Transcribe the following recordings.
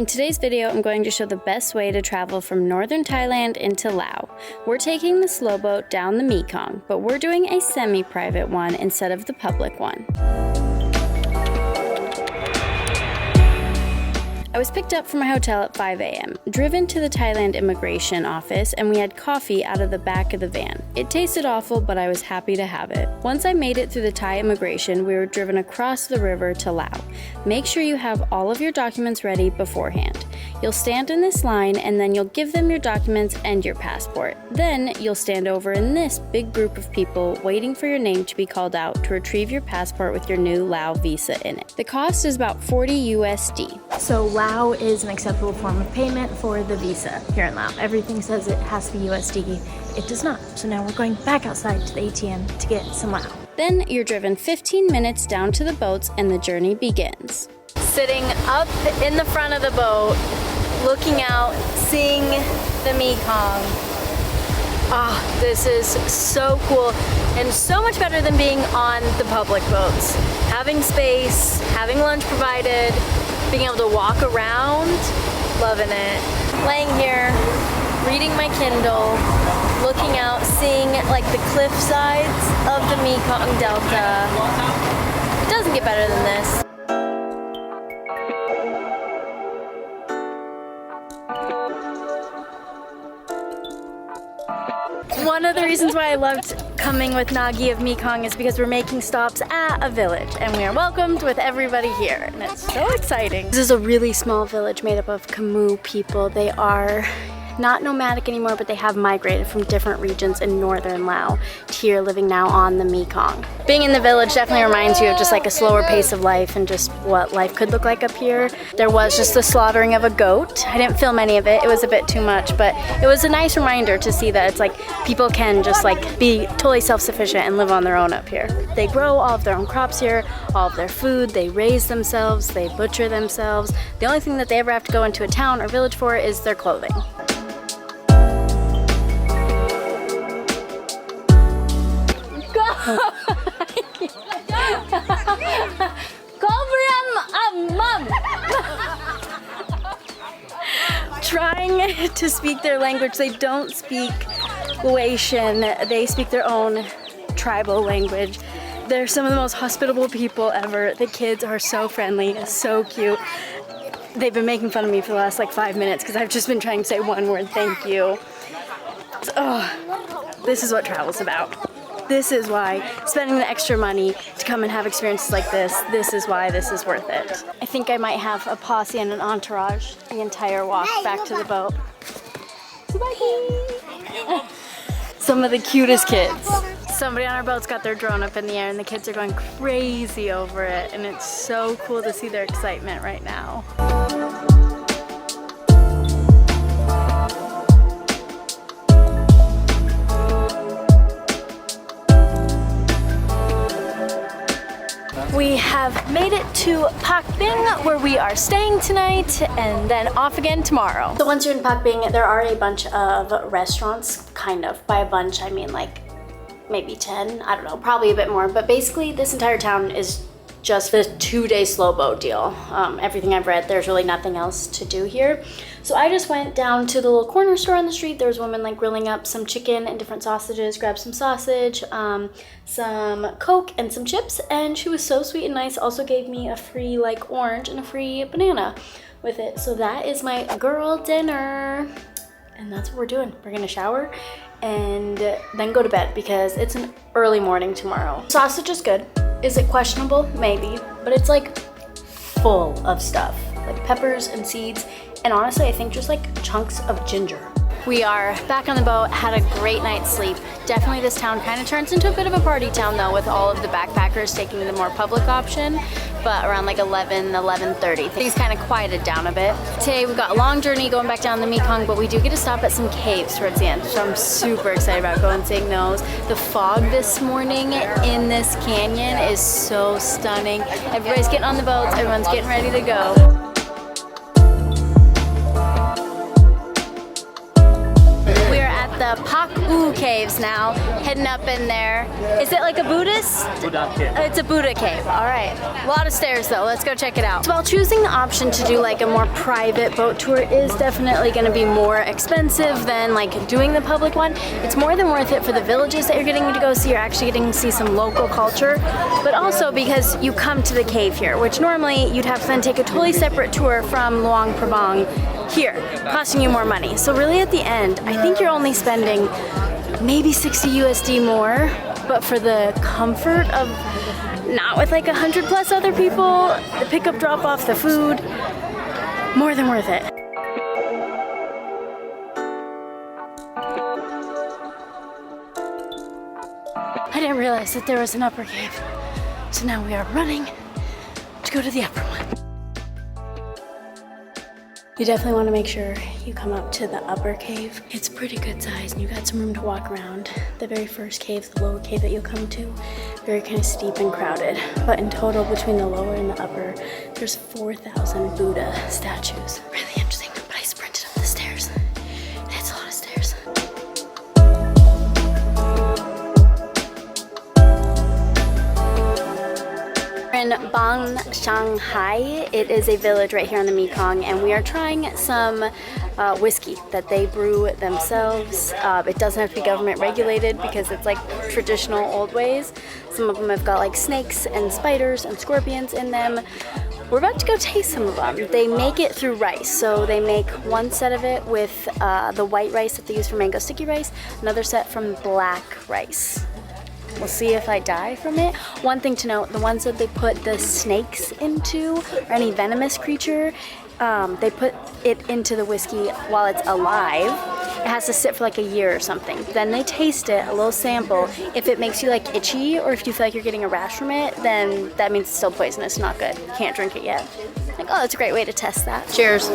In today's video, I'm going to show the best way to travel from northern Thailand into Laos. We're taking the slow boat down the Mekong, but we're doing a semi-private one instead of the public one. I was picked up from my hotel at 5 a.m., driven to the Thailand immigration office, and we had coffee out of the back of the van. It tasted awful, but I was happy to have it. Once I made it through the Thai immigration, we were driven across the river to Laos. Make sure you have all of your documents ready beforehand. You'll stand in this line, and then you'll give them your documents and your passport. Then you'll stand over in this big group of people waiting for your name to be called out to retrieve your passport with your new Laos visa in it. The cost is about 40 USD. So Laos is an acceptable form of payment for the visa here in Laos. Everything says it has to be USD. It does not. So now we're going back outside to the ATM to get some Laos. Then you're driven 15 minutes down to the boats and the journey begins. Sitting up in the front of the boat, looking out, seeing the Mekong. Ah, this is so cool and so much better than being on the public boats. Having space, having lunch provided, being able to walk around, loving it. Laying here, reading my Kindle, looking out, seeing like the cliff sides of the Mekong Delta. It doesn't get better than this. One of the reasons why I loved coming with Nagi of Mekong is because we're making stops at a village and we are welcomed with everybody here, and it's so exciting. This is a really small village made up of Khmu people. They are not nomadic anymore, but they have migrated from different regions in northern Laos to here, living now on the Mekong. Being in the village definitely reminds you of just like a slower pace of life and just what life could look like up here. There was just the slaughtering of a goat. I didn't film any of it. It was a bit too much, but it was a nice reminder to see that it's like people can just like be totally self-sufficient and live on their own up here. They grow all of their own crops here, all of their food, they raise themselves, they butcher themselves. The only thing that they ever have to go into a town or village for is their clothing. Trying to speak their language. They don't speak Laotian. They speak their own tribal language. They're some of the most hospitable people ever. The kids are so friendly, so cute. They've been making fun of me for the last like 5 minutes because I've just been trying to say one word, thank you. Oh, this is what travel's about. This is why spending the extra money to come and have experiences like this is why this is worth it. I think I might have a posse and an entourage the entire walk back to the boat. Some of the cutest kids. Somebody on our boat's got their drone up in the air and the kids are going crazy over it, and it's so cool to see their excitement right now. We have made it to Pak Bing, where we are staying tonight, and then off again tomorrow. So once you're in Pak Bing, there are a bunch of restaurants, kind of. By a bunch, I mean like maybe 10, I don't know, probably a bit more. But basically, this entire town is just the 2-day slow boat deal. Everything I've read, there's really nothing else to do here. So I just went down to the little corner store on the street. There was a woman like grilling up some chicken and different sausages, grabbed some sausage, some Coke and some chips, and she was so sweet and nice. Also gave me a free like orange and a free banana with it. So that is my girl dinner. And that's what we're doing. We're gonna shower and then go to bed because it's an early morning tomorrow. Sausage is good. Is it questionable? Maybe, but it's like full of stuff, like peppers and seeds, and honestly, I think just like chunks of ginger. We are back on the boat, had a great night's sleep. Definitely this town kind of turns into a bit of a party town though, with all of the backpackers taking the more public option, but around like 11:30, things kind of quieted down a bit. Today we've got a long journey going back down the Mekong, but we do get to stop at some caves towards the end, so I'm super excited about going and seeing those. The fog this morning in this canyon is so stunning. Everybody's getting on the boats, everyone's getting ready to go. the Pak-u caves now, heading up in there. Is it like a Buddhist? Buddha cave. It's a Buddha cave, all right. A lot of stairs though, let's go check it out. So while choosing the option to do like a more private boat tour is definitely gonna be more expensive than like doing the public one, it's more than worth it for the villages that you're getting to go see. You're actually getting to see some local culture, but also because you come to the cave here, which normally you'd have to then take a totally separate tour from Luang Prabang here, costing you more money. So really at the end, I think you're only spending maybe 60 USD more, but for the comfort of not with like 100 plus other people, the pickup, drop off, the food, more than worth it. I didn't realize that there was an upper cave, so now we are running to go to the upper one. You definitely want to make sure you come up to the upper cave. It's pretty good size and you got some room to walk around. The very first cave, the lower cave that you'll come to, very kind of steep and crowded. But in total, between the lower and the upper, there's 4,000 Buddha statues. Really interesting, but I sprinted up the stairs. It's a lot of stairs. In Bang Shanghai. It is a village right here on the Mekong, and we are trying some whiskey that they brew themselves. It doesn't have to be government regulated because it's like traditional old ways. Some of them have got like snakes and spiders and scorpions in them. We're about to go taste some of them. They make it through rice, so they make one set of it with the white rice that they use for mango sticky rice, another set from black rice. We'll see if I die from it. One thing to note, the ones that they put the snakes into, or any venomous creature, they put it into the whiskey while it's alive. It has to sit for like a year or something. Then they taste it, a little sample. If it makes you like itchy, or if you feel like you're getting a rash from it, then that means it's still poisonous, not good. You can't drink it yet. Like, oh, that's a great way to test that. Cheers.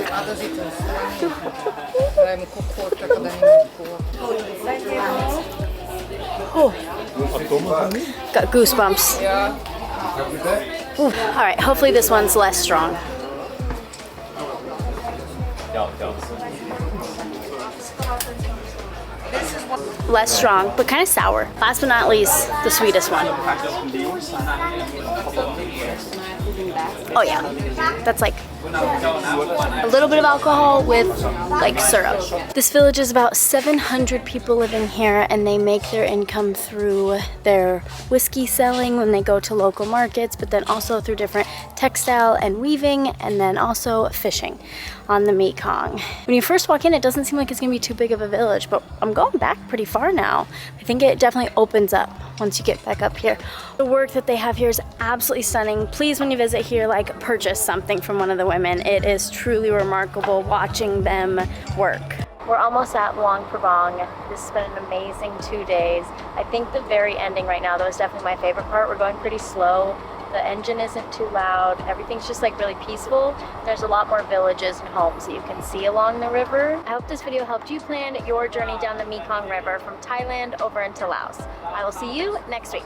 Oh. Got goosebumps. Ooh, all right, hopefully this one's less strong. Less strong, but kind of sour. Last but not least, the sweetest one. Oh yeah, that's like a little bit of alcohol with like syrup. This village is about 700 people living here, and they make their income through their whiskey selling when they go to local markets, but then also through different textile and weaving, and then also fishing on the Mekong. When you first walk in, it doesn't seem like it's gonna be too big of a village, but I'm going back pretty far now. I think it definitely opens up once you get back up here. The work that they have here is absolutely stunning. Please, when you visit here, like purchase something from one of the women. It is truly remarkable watching them work. We're almost at Luang Prabang. This has been an amazing 2 days. I think the very ending right now, though, is definitely my favorite part. We're going pretty slow. The engine isn't too loud. Everything's just like really peaceful. There's a lot more villages and homes that you can see along the river. I hope this video helped you plan your journey down the Mekong River from Thailand over into Laos. I will see you next week.